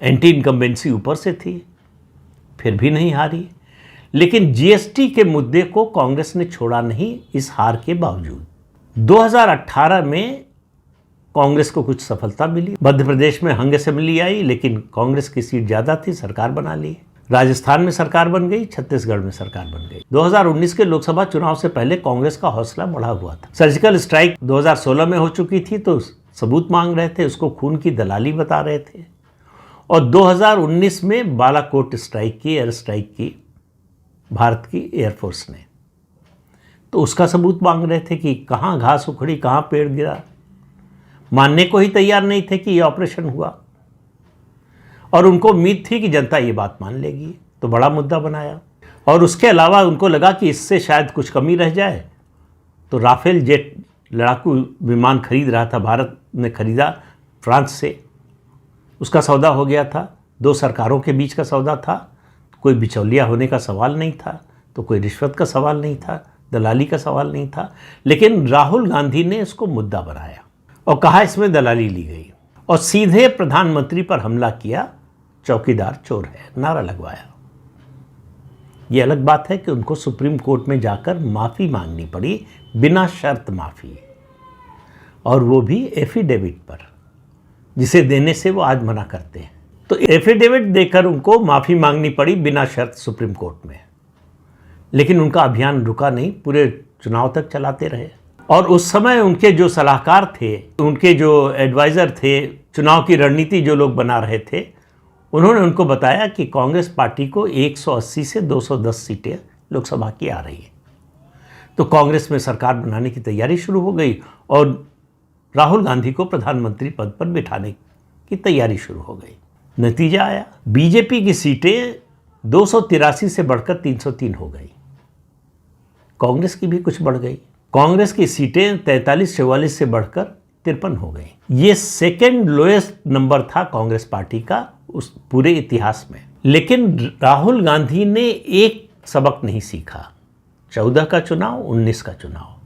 Anti incumbency ऊपर से थी, फिर भी नहीं हारी। लेकिन जीएसटी के मुद्दे को कांग्रेस ने छोड़ा नहीं इस हार के बावजूद। 2018 में कांग्रेस को कुछ सफलता मिली। मध्य प्रदेश में हंग असेंबली आई, लेकिन कांग्रेस की सीट ज़्यादा थी, सरकार बना ली। राजस्थान में सरकार बन गई, छत्तीसगढ़ में सरकार बन गई। 2019 के लोकसभा चुनाव से पहले कांग्रेस का हौसला बढ़ा हुआ था। सर्जिकल स्ट्राइक 2016 में हो चुकी थी, तो सबूत मांग रहे थे, उसको खून की दलाली बता रहे थे। और 2019 में बालाकोट स्ट्राइक की, एयर स्ट्राइक की भारत की एयरफोर्स ने, तो उसका सबूत मांग रहे थे कि कहाँ घास उखड़ी, कहाँ पेड़ गिरा। मानने को ही तैयार नहीं थे कि यह ऑपरेशन हुआ, और उनको उम्मीद थी कि जनता ये बात मान लेगी, तो बड़ा मुद्दा बनाया। और उसके अलावा उनको लगा कि इससे शायद कुछ कमी रह जाए, तो राफेल जेट लड़ाकू विमान खरीद रहा था, भारत ने खरीदा फ्रांस से, उसका सौदा हो गया था। दो सरकारों के बीच का सौदा था, कोई बिचौलिया होने का सवाल नहीं था, तो कोई रिश्वत का सवाल नहीं था, दलाली का सवाल नहीं था। लेकिन राहुल गांधी ने इसको मुद्दा बनाया और कहा इसमें दलाली ली गई, और सीधे प्रधानमंत्री पर हमला किया। चौकीदार चोर है नारा लगवाया। ये अलग बात है कि उनको सुप्रीम कोर्ट में जाकर माफ़ी मांगनी पड़ी, बिना शर्त माफ़ी, और वो भी एफिडेविट पर, जिसे देने से वो आज मना करते हैं। तो एफिडेविट देकर उनको माफ़ी मांगनी पड़ी बिना शर्त सुप्रीम कोर्ट में। लेकिन उनका अभियान रुका नहीं, पूरे चुनाव तक चलाते रहे। और उस समय उनके जो सलाहकार थे, उनके जो एडवाइज़र थे, चुनाव की रणनीति जो लोग बना रहे थे, उन्होंने उनको बताया कि कांग्रेस पार्टी को 180 से 210 सीटें लोकसभा की आ रही है। तो कांग्रेस में सरकार बनाने की तैयारी शुरू हो गई और राहुल गांधी को प्रधानमंत्री पद पर बिठाने की तैयारी शुरू हो गई। नतीजा आया, बीजेपी की सीटें 283 से बढ़कर 303 हो गई। कांग्रेस की भी कुछ बढ़ गई। कांग्रेस की सीटें 43-44 से बढ़कर 53 हो गई। ये सेकेंड लोएस्ट नंबर था कांग्रेस पार्टी का उस पूरे इतिहास में। लेकिन राहुल गांधी ने एक सबक नहीं सीखा, 14 का चुनाव, 19 का चुनाव,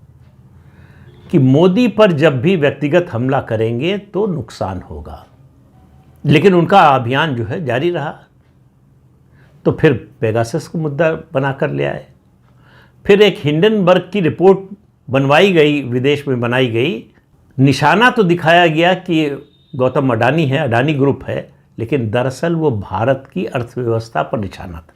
कि मोदी पर जब भी व्यक्तिगत हमला करेंगे तो नुकसान होगा। लेकिन उनका अभियान जो है जारी रहा। तो फिर पेगासस को मुद्दा बनाकर ले आए। फिर एक हिंडनबर्ग की रिपोर्ट बनवाई गई, विदेश में बनाई गई। निशाना तो दिखाया गया कि गौतम अडानी है, अडानी ग्रुप है, लेकिन दरअसल वो भारत की अर्थव्यवस्था पर निशाना था।